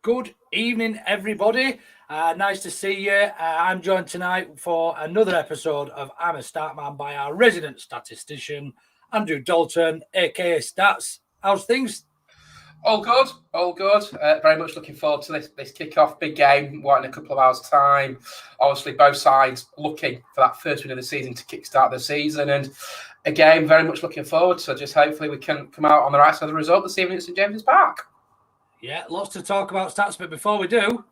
Good evening, everybody. Nice to see you. I'm joined tonight for another episode of I'm a Statman by our resident statistician, Andrew Dalton, aka Stats. How's things? All good, all good. Very much looking forward to this kick-off. Big game, in a couple of hours' time. Obviously, both sides looking for that first win of the season to kickstart the season. And again, very much looking forward. So just hopefully we can come out on the right side of the result this evening at St James's Park. Yeah, lots to talk about, Stats, but before we do...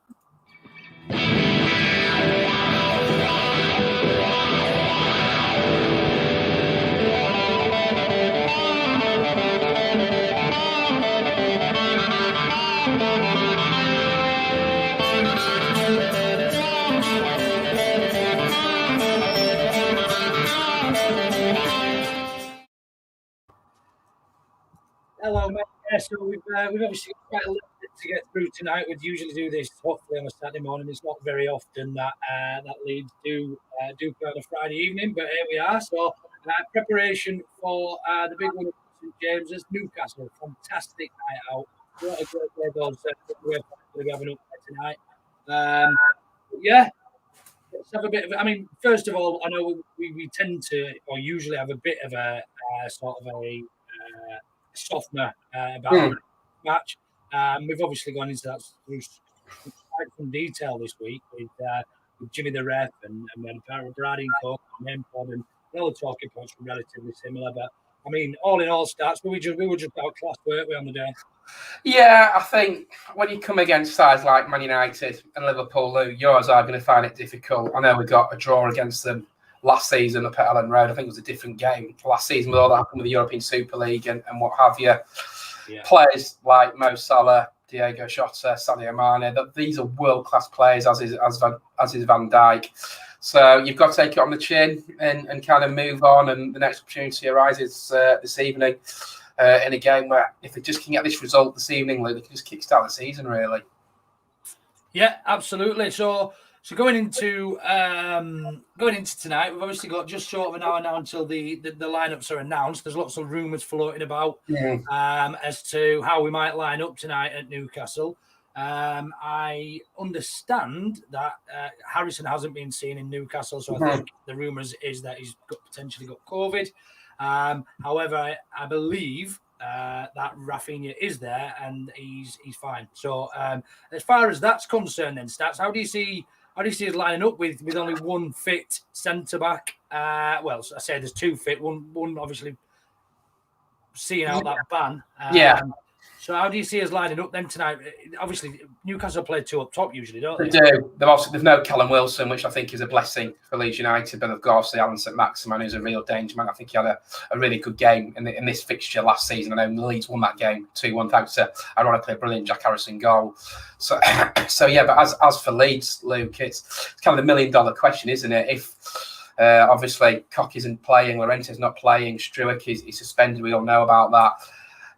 Hello, mate. Yeah, so we've obviously got quite a little bit to get through tonight. We'd usually do this hopefully on a Saturday morning. It's not very often that leads do go on a Friday evening, but here we are. So preparation for the big one at St James's, Newcastle. Fantastic night out. What a great day those we're going to be having up there tonight. Yeah. Let's have a bit of. I mean, first of all, I know we tend to, or usually have a bit of a sort of a softener about the match. We've obviously gone into that through quite some detail this week with Jimmy the ref and we had Brad and Cook and Pod, and all the talking points were relatively similar. But I mean, all in all, Stats, we were just outclassed, weren't we, on the day? Yeah, I think when you come against sides like Man United and Liverpool, Lou, yours are going to find it difficult. I know we got a draw against them last season up at Ellen Road. I think it was a different game last season with all that happened with the European Super League and what have you. Yeah. Players like Mo Salah, Diego Jota, Sadio Mane, these are world-class players, as is Van Dijk. So you've got to take it on the chin and kind of move on, and the next opportunity arises this evening in a game where if they just can get this result this evening, they can just kickstart the season, really. Yeah, absolutely. So going into tonight, we've obviously got just short of an hour now until the lineups are announced. There's lots of rumours floating about as to how we might line up tonight at Newcastle. I understand that Harrison hasn't been seen in Newcastle, so I think the rumours is that he's potentially got COVID. However, I believe that Rafinha is there and he's fine. So as far as that's concerned, then Stats, how do you see us lining up with only one fit centre back? Well, I say there's two fit. One obviously seeing out that ban. So how do you see us lining up then tonight? Obviously, Newcastle play two up top usually, don't they? They do. There's no Callum Wilson, which I think is a blessing for Leeds United. But of course, the Alan St Maximin, who's a real danger man. I think he had a really good game in this fixture last season. I know Leeds won that game 2-1 thanks to, ironically, a brilliant Jack Harrison goal. So yeah. But as for Leeds, Luke, it's kind of the $1 million question, isn't it? If obviously Koch isn't playing, Llorente's not playing, Struijk is suspended. We all know about that.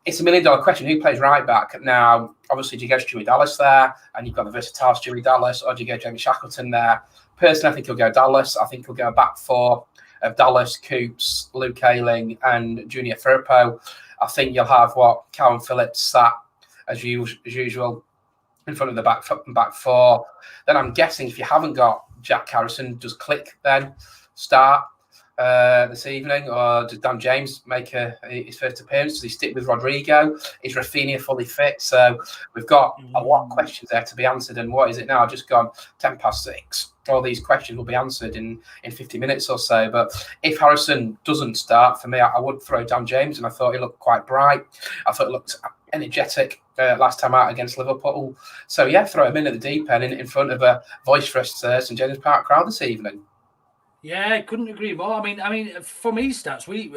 It's a $1 million question. Who plays right back? Now, obviously, do you go Stewie Dallas there, and you've got the versatile Stewie Dallas, or do you go Jamie Shackleton there? Personally, I think he'll go Dallas. I think he'll go back four of Dallas, Coops, Luke Ayling, and Junior Firpo. I think you'll have Calvin Phillips sat as usual in front of the back four. Then I'm guessing if you haven't got Jack Harrison, does Click then start this evening, or does Dan James make his first appearance? Does he stick with Rodrigo? Is Rafinha fully fit? So we've got a lot of questions there to be answered. And what is it now? I've just gone 6:10. All these questions will be answered in 50 minutes or so. But if Harrison doesn't start, for me, I would throw Dan James, and I thought he looked quite bright. I thought he looked energetic last time out against Liverpool. So yeah, throw him in at the deep end in front of a boisterous St James's Park crowd this evening. Yeah, I couldn't agree more. I mean, for me, Stats, we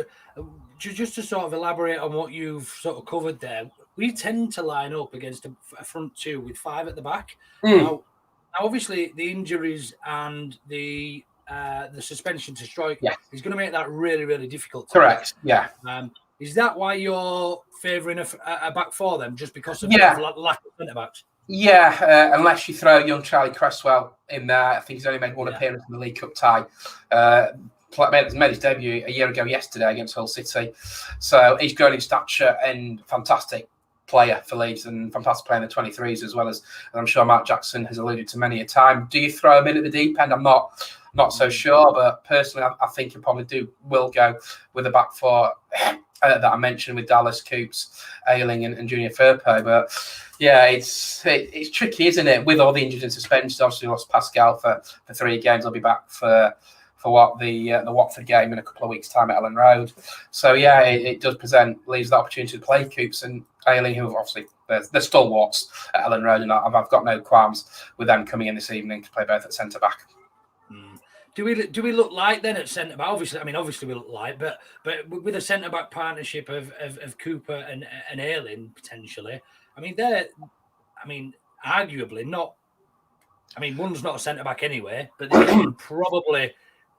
just to sort of elaborate on what you've sort of covered there. We tend to line up against a front two with five at the back. Now, obviously, the injuries and the suspension to Struijk is going to make that really, really difficult. Correct. Yeah. Is that why you're favouring a back four then, just because of lack of centre backs? Yeah, unless you throw young Charlie Cresswell in there. I think he's only made one appearance in the League Cup tie. Made his debut a year ago yesterday against Hull City. So he's grown in stature and fantastic player for Leeds and fantastic player in the 23s as well as I'm sure Mark Jackson has alluded to many a time. Do you throw him in at the deep end? I'm not so sure, but personally, I think he probably will go with the back four that I mentioned with Dallas, Coops, Ayling, and Junior Firpo. But yeah, it's tricky, isn't it? With all the injuries and suspensions, obviously lost Pascal for 3 games. I'll be back for what the Watford game in a couple of weeks' time at Ellen Road. So yeah, it does present Leeds the opportunity to play Coops and Ayling, who obviously they're stalwarts at Ellen Road, and I've got no qualms with them coming in this evening to play both at centre back. Do we look like then at centre back? Obviously we look like, but with a centre back partnership of Cooper and Ayling potentially. Arguably not. One's not a centre back anyway, but probably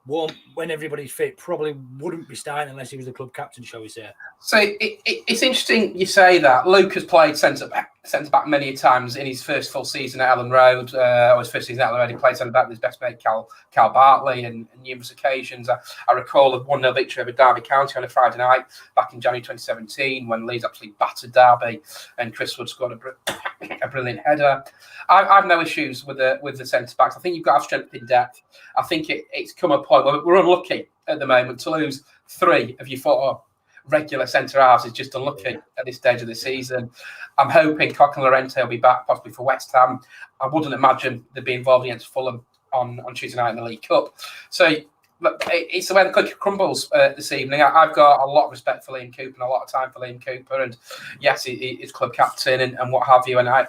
won't, when everybody's fit, probably wouldn't be starting unless he was the club captain, shall we say. So it's interesting you say that. Luke has played centre back many times in his first full season at Ellen Road, or his first season at Ellen Road. He played centre back with his best mate Cal Bartley on numerous occasions. I recall a 1-0 victory over Derby County on a Friday night back in January 2017 when Leeds actually battered Derby and Chris Wood scored a brilliant header. I've no issues with the centre backs. I think you've got to have strength in depth. I think it's come a point where we're unlucky at the moment to lose 3 of your 4 regular centre halves is just unlucky at this stage of the season. I'm hoping Cock and Llorente will be back possibly for West Ham. I wouldn't imagine they'd be involved against Fulham on Tuesday night in the League Cup. So it's the way the cookie crumbles this evening. I've got a lot of respect for Liam Cooper and a lot of time for Liam Cooper, and yes, he's club captain and what have you, and I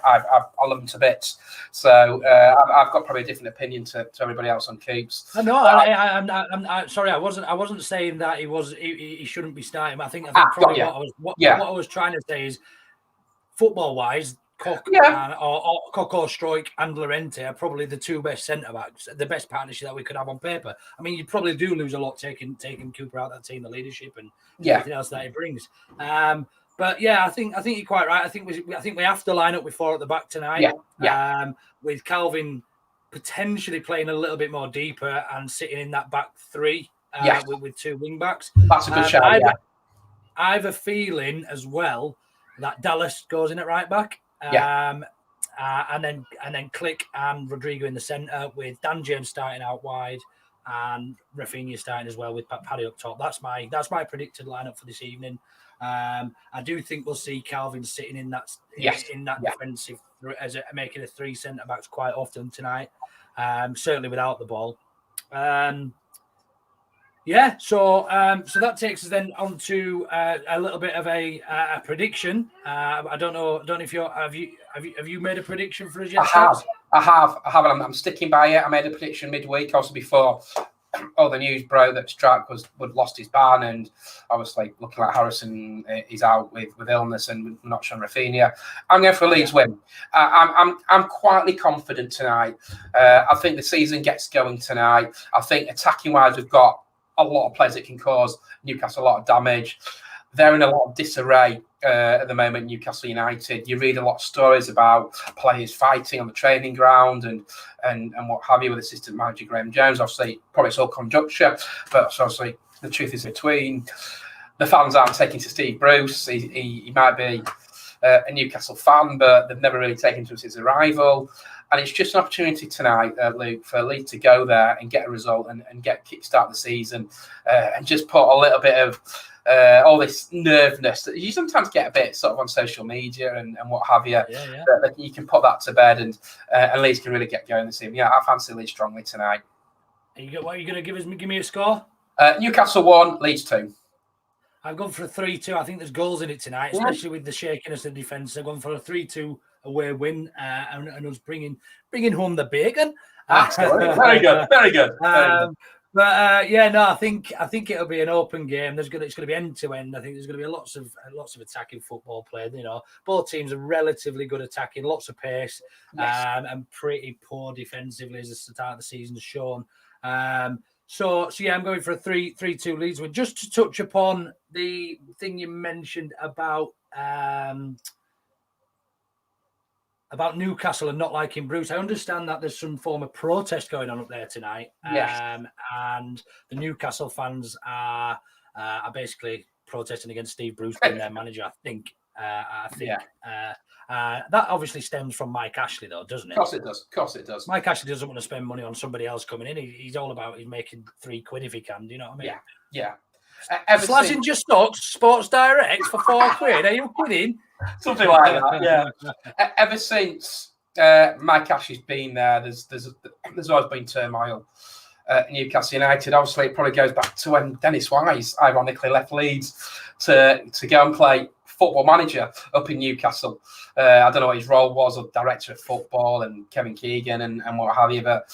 love him to bits. So I've got probably a different opinion to everybody else on Coops. No, I'm sorry. I wasn't saying that he shouldn't be starting. I think probably what I was trying to say is, football wise, Cock or Stroik and Llorente are probably the 2 best centre backs, the best partnership that we could have on paper. You probably do lose a lot taking Cooper out of that team, the leadership and everything else that he brings. But yeah, I think you're quite right. I think we have to line up with 4 at the back tonight. With Calvin potentially playing a little bit more deeper and sitting in that back 3 with 2 wing backs. That's a good shout. I have a feeling as well that Dallas goes in at right back. And then Click and Rodrigo in the centre, with Dan James starting out wide and Rafinha starting as well with Paddy up top. That's my predicted lineup for this evening. I do think we'll see Calvin sitting in that defensive, making a 3 centre backs quite often tonight. Certainly without the ball. So that takes us then on to a little bit of a prediction. I don't know if have you made a prediction for us yet? I have. I'm sticking by it. I made a prediction midweek, also before all the news broke that Strack would lost his ban, and obviously looking like Harrison is out with illness and not Sean Rafinha. I'm going for a Leeds win. I'm quietly confident tonight. I think the season gets going tonight. I think attacking wise, we've got a lot of players that can cause Newcastle a lot of damage. They're in a lot of disarray at the moment, Newcastle United. You read a lot of stories about players fighting on the training ground and what have you with assistant manager Graham Jones. Obviously, probably it's all conjecture, but obviously the truth is between. The fans aren't taking to Steve Bruce. He might be a Newcastle fan, but they've never really taken to his arrival. And it's just an opportunity tonight, Luke, for Leeds to go there and get a result and kickstart the season and just put a little bit of all this nervousness that you sometimes get a bit sort of on social media and what have you. That you can put that to bed and Leeds can really get going this evening. Yeah, I fancy Leeds strongly tonight. What are you going to give us? Give me a score. Newcastle 1, Leeds 2. I've gone for a 3-2. I think there's goals in it tonight, especially with the shakiness of the defence. I've gone for a 3-2 away win and us bringing home the bacon. Very good. I think it'll be an open game. It's going to be end to end. I think there's going to be lots of attacking football played. Both teams are relatively good attacking, lots of pace, and pretty poor defensively as the start of the season has shown. So I'm going for a 3-2 Leeds win. Just to touch upon the thing you mentioned about Newcastle and not liking Bruce. I understand that there's some form of protest going on up there tonight. And the Newcastle fans are basically protesting against Steve Bruce being their manager, I think. I think. That obviously stems from Mike Ashley, though, doesn't it? Of course it does. Mike Ashley doesn't want to spend money on somebody else coming in. He's all about he's making £3 if he can. Do you know what I mean? Yeah. Slashing your stocks, Sports Direct for £4. Are you kidding? Something like that. Yeah. Ever since Mike Ashley's been there, there's always been turmoil. Newcastle United. Obviously, it probably goes back to when Dennis Wise ironically left Leeds to go and play Football Manager up in Newcastle. I don't know what his role was, of director of football and Kevin Keegan and what have you. But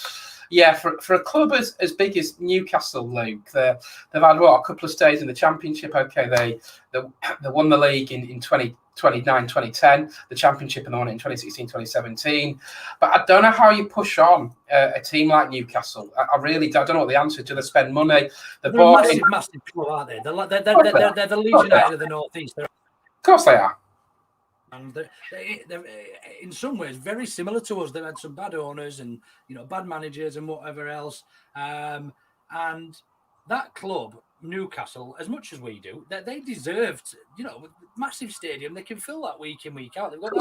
yeah, for a club as big as Newcastle, Luke, they've had a couple of stays in the Championship. Okay, they won the league in 2010, the Championship, and they won it in 2016, 2017. But I don't know how you push on a team like Newcastle. I really don't know what the answer is. Do they spend money? They're a massive club, aren't they? They're the Leeds United of the North East. Of course they are. And they're in some ways very similar to us. They've had some bad owners and bad managers and whatever else. And that club, Newcastle, as much as we do, they deserved, massive stadium. They can fill that week in, week out. They've got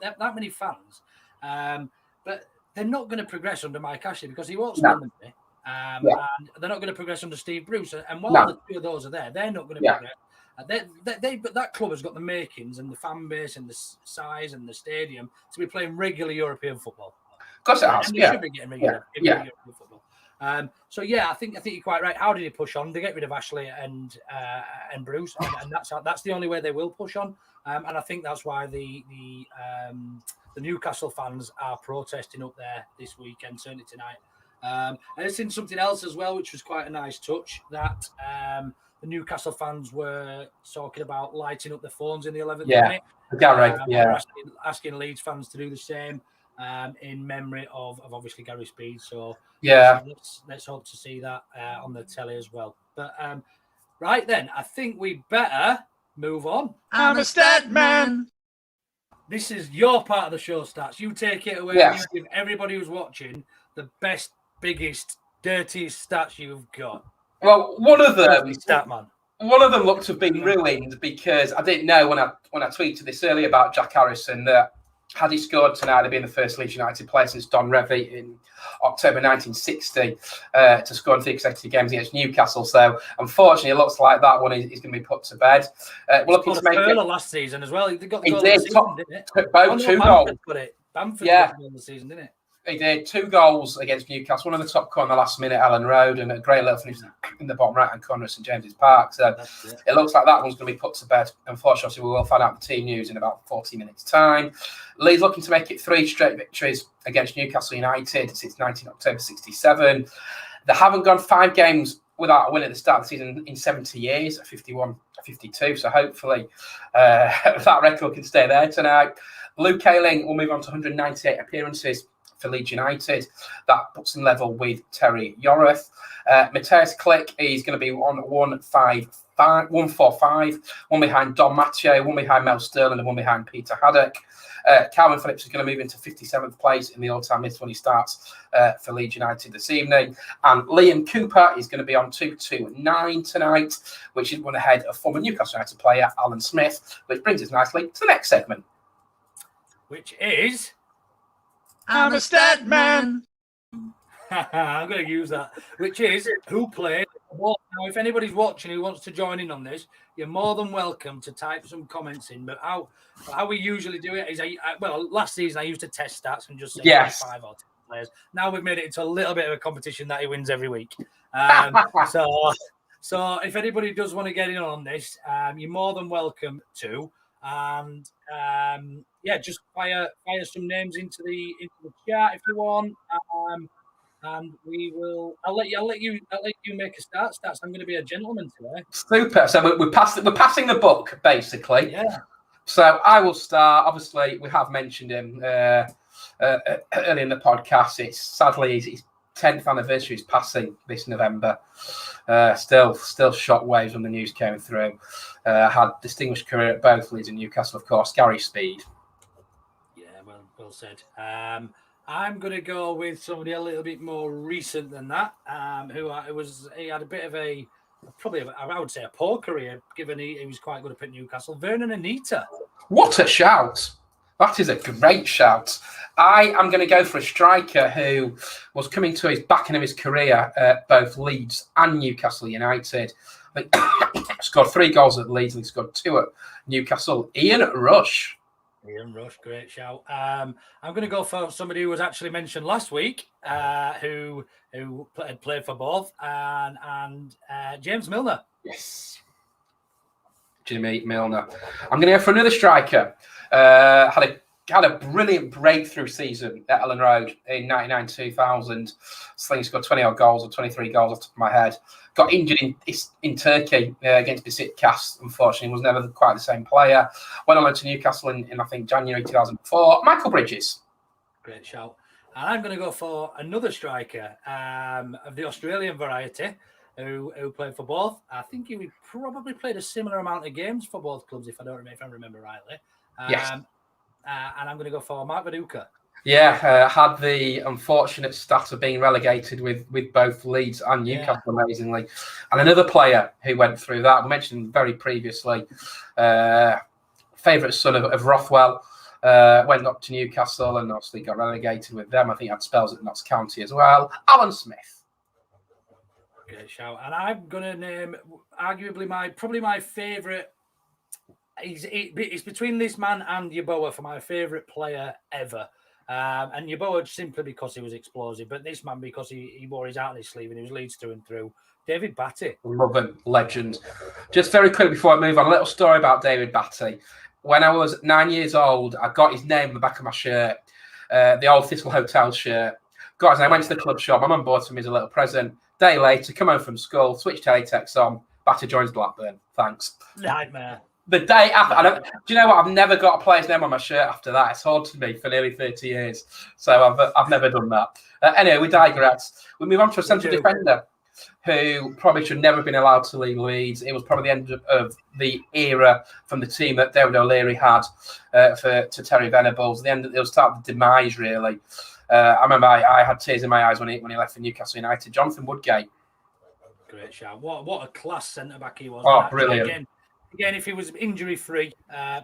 that many fans. But they're not going to progress under Mike Ashley because he won't spend the money. And they're not going to progress under Steve Bruce. And while the two of those are there, they're not going to progress. But that club has got the makings and the fan base and the size and the stadium to be playing regular European football. Of course it has. And they should be getting regular European football. So I think you're quite right. How did he push on? They get rid of Ashley and Bruce, and that's the only way they will push on. And I think that's why the Newcastle fans are protesting up there this weekend, certainly tonight. And I've seen something else as well, which was quite a nice touch, that the Newcastle fans were talking about lighting up their phones in the 11th minute. Asking Leeds fans to do the same in memory of obviously Gary Speed. So let's hope to see that on the telly as well. But right then, I think we better move on. I'm a Statman. This is your part of the show, Stats. You take it away. You give everybody who's watching the best, biggest, dirtiest stats you've got. Well, one of them looked to have been ruined because I didn't know when I tweeted this earlier about Jack Harrison that had he scored tonight, he'd been the first Leeds United player since Don Revie in October 1960 to score in 3 consecutive games against Newcastle. So, unfortunately, it looks like that one is going to be put to bed. We're looking to make it last season as well. He got the goal did. of the season, didn't it? Both 2 goals. Bamford got the goal of the season, didn't it? He did 2 goals against Newcastle. One of the top corner in the last minute, Ellen Road, and a great little finish in the bottom right-hand corner of St James's Park. So it looks like that one's going to be put to bed. Unfortunately, we will find out the team news in about 40 minutes' time. Leeds looking to make it 3 straight victories against Newcastle United since 19 October 67. They haven't gone 5 games without a win at the start of the season in 70 years, 51, 52. So hopefully that record can stay there tonight. Luke Ayling will move on to 198 appearances for Leeds United. That puts him level with Terry Yorath. Matthias Klick is going to be on 145, one behind Don Matteo, one behind Mel Sterling, and one behind Peter Haddock. Calvin Phillips is going to move into 57th place in the all-time list when he starts for Leeds United this evening. And Liam Cooper is going to be on 229 tonight, which is one ahead of former Newcastle United player Alan Smith, which brings us nicely to the next segment, which is I'm a Statman. I'm going to use that, which is who played what. Now, if anybody's watching who wants to join in on this, you're more than welcome to type some comments in. But how we usually do it is, last season I used to test stats and just say 5 or 10 players. Now we've made it into a little bit of a competition that he wins every week. So if anybody does want to get in on this, you're more than welcome to. And just fire some names into the chat if you want. And we will. I'll let you make a start. Stats. I'm going to be a gentleman today. Super. So we're passing the book basically. Yeah. So I will start. Obviously, we have mentioned him early in the podcast. It's sadly his 10th anniversary is passing this November. Still shockwaves when the news came through. Had distinguished career at both Leeds and Newcastle, of course. Gary Speed. Yeah, well said. I'm going to go with somebody a little bit more recent than that. He had a bit of I would say a poor career, given he was quite good at Newcastle. Vernon Anita. What a shout! That is a great shout. I am going to go for a striker who was coming to his back end of his career at both Leeds and Newcastle United. I think scored 3 goals at Leeds and he scored 2 at Newcastle. Ian Rush. Ian Rush, great shout. I'm going to go for somebody who was actually mentioned last week, who had played for both, and James Milner. Yes. Jimmy Milner. I'm going to go for another striker. Had a brilliant breakthrough season at Ellen Road in 99-2000. I think he scored 20-odd goals or 23 goals off the top of my head. Got injured in Turkey against Besiktas, unfortunately. Was never quite the same player. Went on to Newcastle in I think, January 2004. Michael Bridges. Great shout. And I'm going to go for another striker of the Australian variety who played for both. I think he probably played a similar amount of games for both clubs, if I remember rightly. Yes. And I'm going to go for Mark Viduka. Yeah, had the unfortunate stat of being relegated with both Leeds and Newcastle, amazingly. And another player who went through that, we mentioned very previously, favourite son of Rothwell, went up to Newcastle and obviously got relegated with them. I think had spells at Notts County as well. Alan Smith. Great shout. And I'm going to name arguably my favourite. It's between this man and Yeboah for my favourite player ever. And Yeboah simply because he was explosive, but this man because he wore his heart on his sleeve and he was Leeds through and through. David Batty. Love him, legend. Just very quick before I move on, a little story about David Batty. When I was 9 years old, I got his name on the back of my shirt, the old Thistle Hotel shirt. Got his name, went to the club shop. My mum bought him as a little present. Day later, come home from school, switch teletext on, Batty joins Blackburn. Thanks. Nightmare. The day after, do you know what? I've never got a player's name on my shirt after that. It's haunted me for nearly 30 years. So I've never done that. Anyway, we digress. We move on to a central defender who probably should never have been allowed to leave Leeds. It was probably the end of the era from the team that David O'Leary had to Terry Venables. It was start of the demise, really. I remember I had tears in my eyes when he left for Newcastle United. Jonathan Woodgate. Great shout. What a class centre-back he was. Oh, brilliant. Again, if he was injury-free,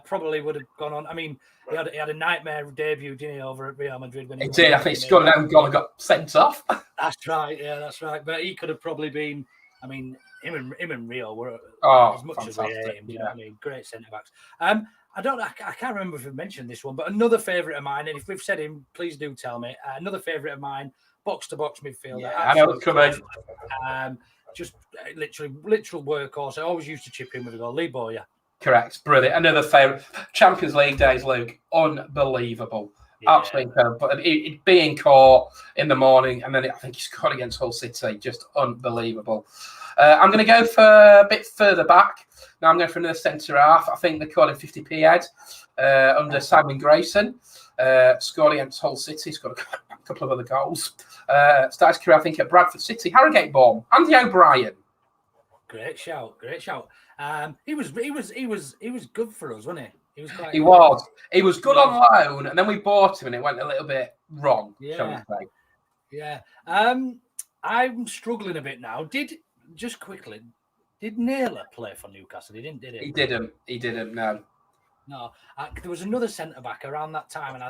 probably would have gone on. I mean, he had a nightmare debut, didn't he, over at Real Madrid? When he did. I think he scored an own goal and got sent off. That's right. Yeah, that's right. But he could have probably been. I mean, him and Rio were as much fantastic. as we hate him. You know what I mean? Great centre-backs. I can't remember if we mentioned this one, but another favourite of mine, and if we've said him, please do tell me. Another favourite of mine, box-to-box midfielder. Yeah, I know it's coming. Just literal workhorse. I always used to chip in with a goal. Lee Bowyer. Correct. Brilliant. Another favourite. Champions League days, Luke. Unbelievable. Yeah. Absolutely incredible. But being caught in the morning, and then I think he scored against Hull City. Just unbelievable. I'm going to go for a bit further back. Now I'm going for another centre half. I think they called him 50p head under Simon Grayson. Scored against Hull City. Scored a couple of other goals. Started his career, I think, at Bradford City. Harrogate born. Andy O'Brien. Great shout. He was good for us, wasn't he? He was good on loan, and then we bought him, and it went a little bit wrong. Shall we say? Yeah. I'm struggling a bit now. Did Naylor play for Newcastle? He didn't, did he? He didn't. No. No. There was another centre back around that time, and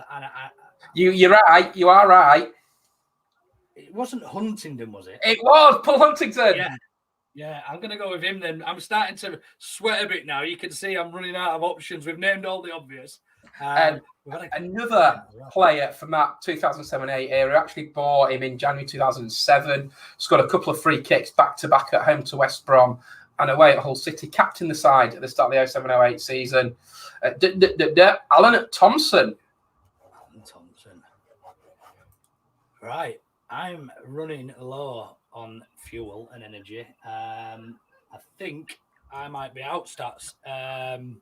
you're right. You are right. It wasn't Huntington, was it? It was Paul Huntington. Yeah, I'm going to go with him then. I'm starting to sweat a bit now. You can see I'm running out of options. We've named all the obvious. Another player from that 2007-8 era, actually bought him in January 2007, scored a couple of free kicks back-to-back at home to West Brom and away at Hull City, captained the side at the start of the 07-08 season. Alan Thompson. Right. I'm running low on fuel and energy. I think I might be out, Stats. I'm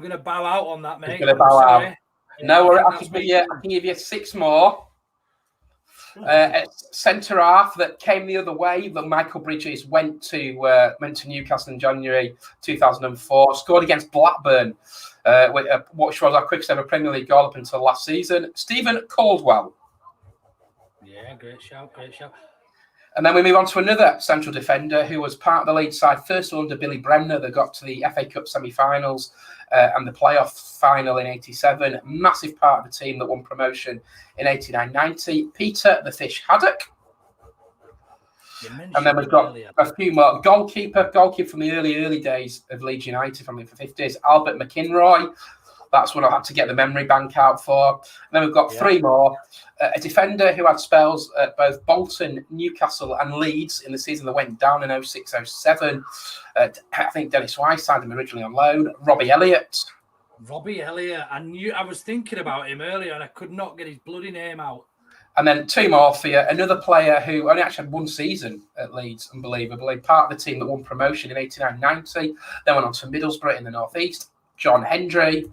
going to bow out on that, mate. You're going to bow out. Yeah, no, I can give you 6 more. Centre half that came the other way, but Michael Bridges went to Newcastle in January 2004. Scored against Blackburn, which was our quickest ever Premier League goal up until last season. Stephen Caldwell. Yeah, great shout. And then we move on to another central defender who was part of the Leeds side, first of all under Billy Bremner, that got to the FA Cup semi-finals and the playoff final in 87. Massive part of the team that won promotion in 89-90. Peter the Fish Haddock. And then we've got a few more. Goalkeeper from the early days of Leeds United from the 50s, Albert McInroy. That's what I had to get the memory bank out for. And then we've got three more. A defender who had spells at both Bolton, Newcastle and Leeds in the season that went down in 06-07. I think Dennis Wise signed him originally on loan. Robbie Elliott. I was thinking about him earlier and I could not get his bloody name out. And then two more for you. Another player who only actually had one season at Leeds, unbelievably. Part of the team that won promotion in 89-90. Then went on to Middlesbrough in the North East. John Hendry.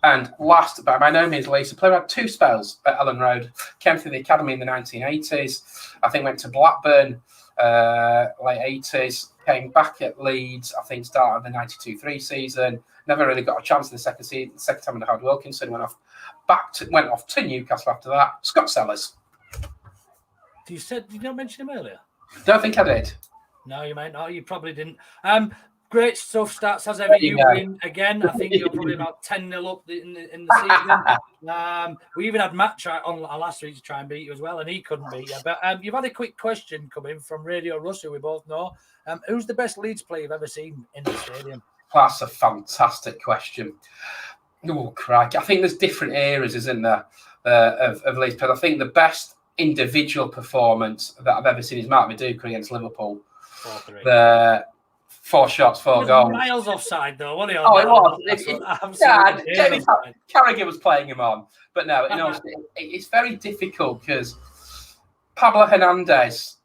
And last, but by no means least, the player had two spells at Ellen Road. Came through the academy in the 1980s. I think went to Blackburn late 80s. Came back at Leeds. I think started the 92-3 season. Never really got a chance in the second season. Second time under Howard Wilkinson. Went off to Newcastle after that. Scott Sellers. Did you not mention him earlier? Don't think I did. No, you might not. You probably didn't. Great stuff, stats as ever. You win again. I think you're probably about 10-0 up in the season. We even had Matt on last week to try and beat you as well, and he couldn't beat you. But you've had a quick question come in from Radio Russ, who we both know. Who's the best Leeds player you've ever seen in the stadium? That's a fantastic question. Oh, crikey. I think there's different eras, isn't there, of Leeds players. I think the best individual performance that I've ever seen is Mark Viduka against Liverpool. 4-3. 4 shots, 4 goals. Miles offside, though, wasn't he? Oh, it was. Jamie Carragher was playing him on. But no, it's very difficult because Pablo Hernandez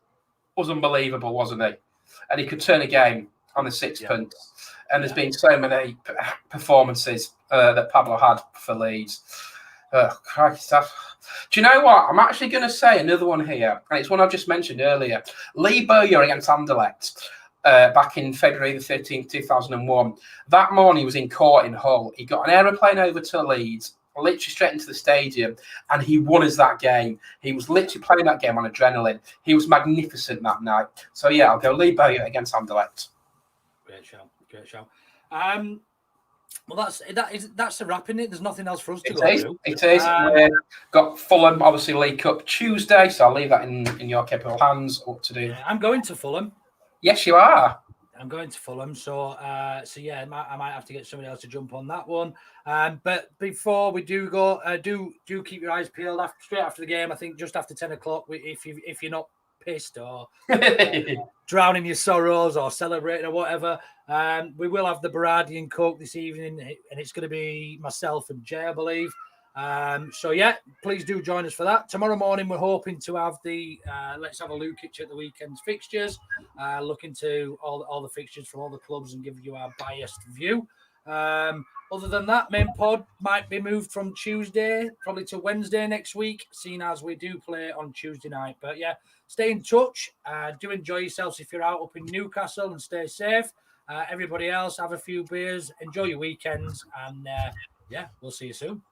was unbelievable, wasn't he? And he could turn a game on the sixpence. Yeah. And there's been so many performances that Pablo had for Leeds. Christ, do you know what? I'm actually going to say another one here. And it's one I've just mentioned earlier. Lee Bowyer against Anderlecht. Back in February the 13th, 2001. That morning he was in court in Hull. He got an aeroplane over to Leeds, literally straight into the stadium, and he won us that game. He was literally playing that game on adrenaline. He was magnificent that night. So yeah, I'll go Lee Bowyer against Anderlecht. Great show. Well, that's a wrap, isn't it? There's nothing else for us to go through. It is. We've got Fulham, obviously League Cup Tuesday, so I'll leave that in your capable hands. What to do? Yeah, I'm going to Fulham. Yes, you are. I'm going to Fulham, so yeah, I might have to get somebody else to jump on that one. But before we do go, do keep your eyes peeled straight after the game. I think just after 10 o'clock, if you're not pissed or drowning your sorrows or celebrating or whatever, we will have the Baradian Coke this evening, and it's going to be myself and Jay, I believe. So yeah, please do join us for that. Tomorrow morning, we're hoping to have the Let's Have a Lukic at the weekend's fixtures, look into all the fixtures from all the clubs and give you our biased view. Other than that, main pod might be moved from Tuesday probably to Wednesday next week, seeing as we do play on Tuesday night. But yeah, stay in touch. Do enjoy yourselves if you're out up in Newcastle, and stay safe. Everybody else, have a few beers, enjoy your weekends, and yeah, we'll see you soon.